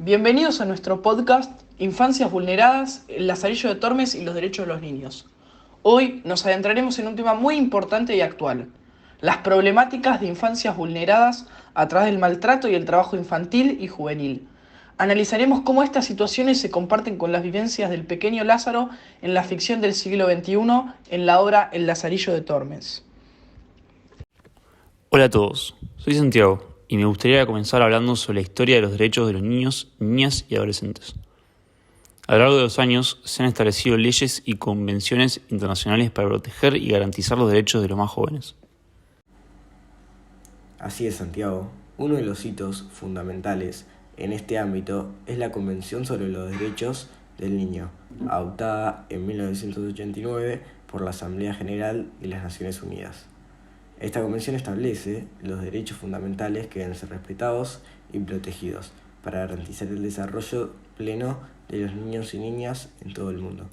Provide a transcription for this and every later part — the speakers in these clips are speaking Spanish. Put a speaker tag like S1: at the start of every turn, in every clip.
S1: Bienvenidos a nuestro podcast Infancias Vulneradas, el Lazarillo de Tormes y los Derechos de los Niños. Hoy nos adentraremos en un tema muy importante y actual, las problemáticas de infancias vulneradas a través del maltrato y el trabajo infantil y juvenil. Analizaremos cómo estas situaciones se comparten con las vivencias del pequeño Lázaro en la ficción del siglo XXI en la obra El Lazarillo de Tormes.
S2: Hola a todos, soy Santiago y me gustaría comenzar hablando sobre la historia de los derechos de los niños, niñas y adolescentes. A lo largo de los años se han establecido leyes y convenciones internacionales para proteger y garantizar los derechos de los más jóvenes.
S3: Así es, Santiago. Uno de los hitos fundamentales en este ámbito es la Convención sobre los Derechos del Niño, adoptada en 1989 por la Asamblea General de las Naciones Unidas. Esta convención establece los derechos fundamentales que deben ser respetados y protegidos para garantizar el desarrollo pleno de los niños y niñas en todo el mundo.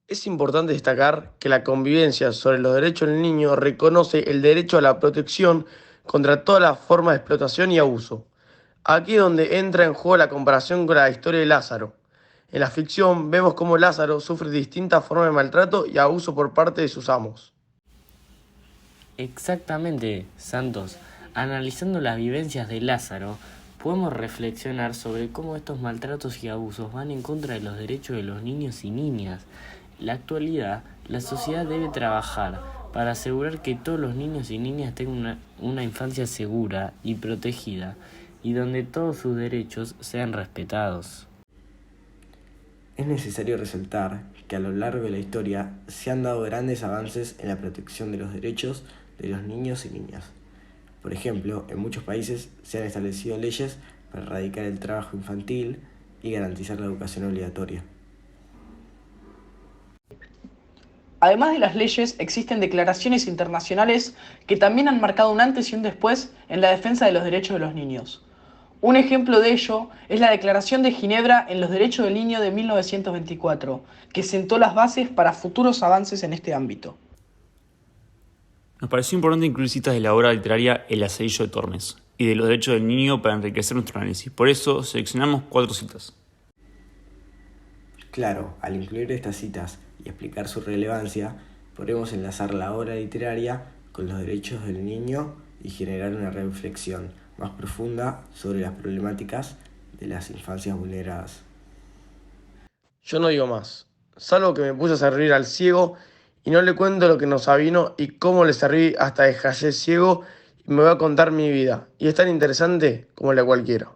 S4: Es importante destacar que la Convivencia sobre los Derechos del Niño reconoce el derecho a la protección contra todas las formas de explotación y abuso. Aquí es donde entra en juego la comparación con la historia de Lázaro. En la ficción vemos cómo Lázaro sufre distintas formas de maltrato y abuso por parte de sus amos.
S5: Exactamente, Santos. Analizando las vivencias de Lázaro, podemos reflexionar sobre cómo estos maltratos y abusos van en contra de los derechos de los niños y niñas. En la actualidad, la sociedad debe trabajar para asegurar que todos los niños y niñas tengan una infancia segura y protegida, y donde todos sus derechos sean respetados.
S3: Es necesario resaltar que a lo largo de la historia se han dado grandes avances en la protección de los derechos de los niños y niñas. Por ejemplo, en muchos países se han establecido leyes para erradicar el trabajo infantil y garantizar la educación obligatoria.
S1: Además de las leyes, existen declaraciones internacionales que también han marcado un antes y un después en la defensa de los derechos de los niños. Un ejemplo de ello es la Declaración de Ginebra en los Derechos del Niño de 1924, que sentó las bases para futuros avances en este ámbito.
S2: Nos pareció importante incluir citas de la obra literaria El Lazarillo de Tormes y de los derechos del niño para enriquecer nuestro análisis. Por eso seleccionamos 4 citas.
S3: Claro, al incluir estas citas y explicar su relevancia, podremos enlazar la obra literaria con los derechos del niño y generar una reflexión más profunda sobre las problemáticas de las infancias vulneradas.
S4: Yo no digo más, salvo que me puse a servir al ciego y no le cuento lo que nos avino y cómo le serví hasta dejarse ciego y me voy a contar mi vida. Y es tan interesante como la de cualquiera.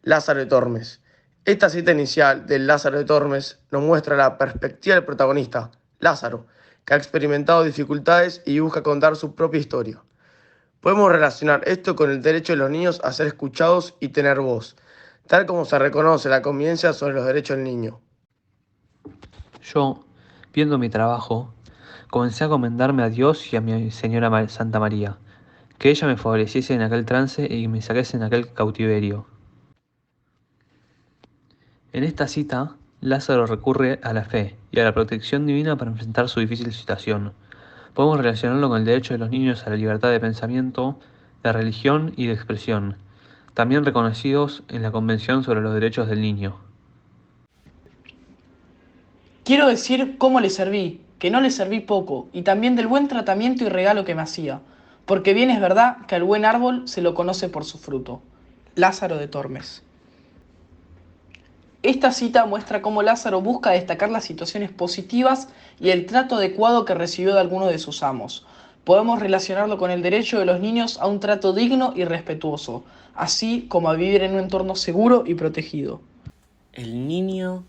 S4: Lázaro de Tormes. Esta cita inicial del Lázaro de Tormes nos muestra la perspectiva del protagonista, Lázaro, que ha experimentado dificultades y busca contar su propia historia. Podemos relacionar esto con el derecho de los niños a ser escuchados y tener voz, tal como se reconoce la Convivencia sobre los Derechos del Niño.
S6: Yo, viendo mi trabajo, comencé a comendarme a Dios y a mi Señora Santa María, que ella me favoreciese en aquel trance y me saquese en aquel cautiverio. En esta cita, Lázaro recurre a la fe y a la protección divina para enfrentar su difícil situación. Podemos relacionarlo con el derecho de los niños a la libertad de pensamiento, de religión y de expresión, también reconocidos en la Convención sobre los Derechos del Niño.
S1: Quiero decir cómo le serví, que no le serví poco, y también del buen tratamiento y regalo que me hacía, porque bien es verdad que al buen árbol se lo conoce por su fruto. Lázaro de Tormes. Esta cita muestra cómo Lázaro busca destacar las situaciones positivas y el trato adecuado que recibió de alguno de sus amos. Podemos relacionarlo con el derecho de los niños a un trato digno y respetuoso, así como a vivir en un entorno seguro y protegido.
S5: El niño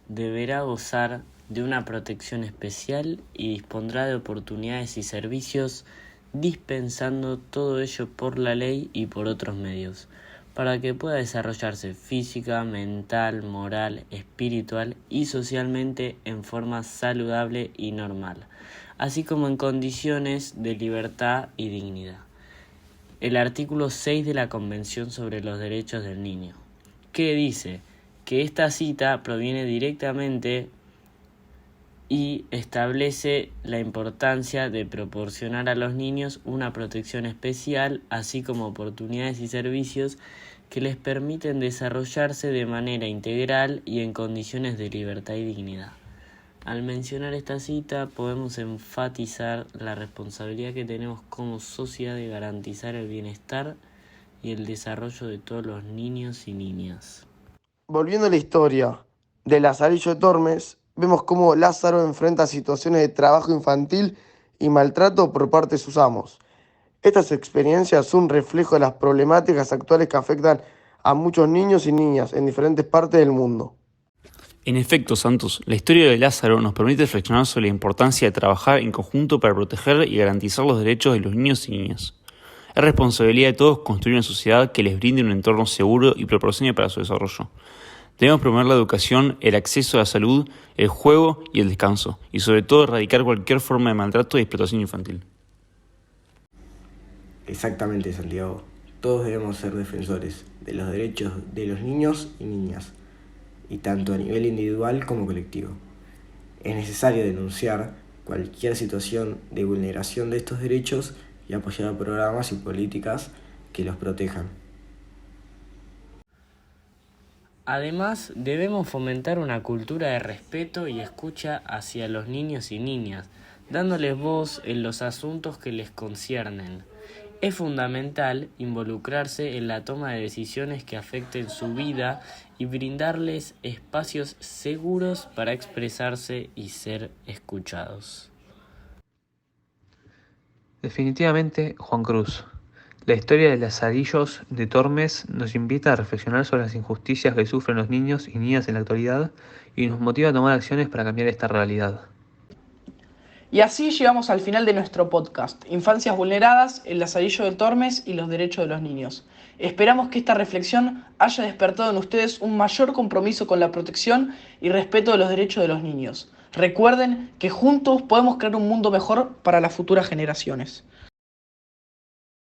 S5: deberá gozar de una protección especial y dispondrá de oportunidades y servicios, dispensando todo ello por la ley y por otros medios, para que pueda desarrollarse física, mental, moral, espiritual y socialmente en forma saludable y normal, así como en condiciones de libertad y dignidad. El artículo 6 de la Convención sobre los Derechos del Niño, que dice que esta cita proviene directamente y establece la importancia de proporcionar a los niños una protección especial, así como oportunidades y servicios que les permiten desarrollarse de manera integral y en condiciones de libertad y dignidad. Al mencionar esta cita podemos enfatizar la responsabilidad que tenemos como sociedad de garantizar el bienestar y el desarrollo de todos los niños y niñas.
S4: Volviendo a la historia de Lazarillo de Tormes, vemos cómo Lázaro enfrenta situaciones de trabajo infantil y maltrato por parte de sus amos. Estas experiencias son un reflejo de las problemáticas actuales que afectan a muchos niños y niñas en diferentes partes del mundo.
S2: En efecto, Santos, la historia de Lázaro nos permite reflexionar sobre la importancia de trabajar en conjunto para proteger y garantizar los derechos de los niños y niñas. Es responsabilidad de todos construir una sociedad que les brinde un entorno seguro y proporcione para su desarrollo. Debemos promover la educación, el acceso a la salud, el juego y el descanso, y sobre todo erradicar cualquier forma de maltrato y explotación infantil.
S3: Exactamente, Santiago. Todos debemos ser defensores de los derechos de los niños y niñas, y tanto a nivel individual como colectivo. Es necesario denunciar cualquier situación de vulneración de estos derechos y apoyar programas y políticas que los protejan.
S5: Además, debemos fomentar una cultura de respeto y escucha hacia los niños y niñas, dándoles voz en los asuntos que les conciernen. Es fundamental involucrarse en la toma de decisiones que afecten su vida y brindarles espacios seguros para expresarse y ser escuchados.
S6: Definitivamente, Juan Cruz. La historia de Lazarillos de Tormes nos invita a reflexionar sobre las injusticias que sufren los niños y niñas en la actualidad y nos motiva a tomar acciones para cambiar esta realidad.
S1: Y así llegamos al final de nuestro podcast, Infancias Vulneradas, el Lazarillo de Tormes y los derechos de los niños. Esperamos que esta reflexión haya despertado en ustedes un mayor compromiso con la protección y respeto de los derechos de los niños. Recuerden que juntos podemos crear un mundo mejor para las futuras generaciones.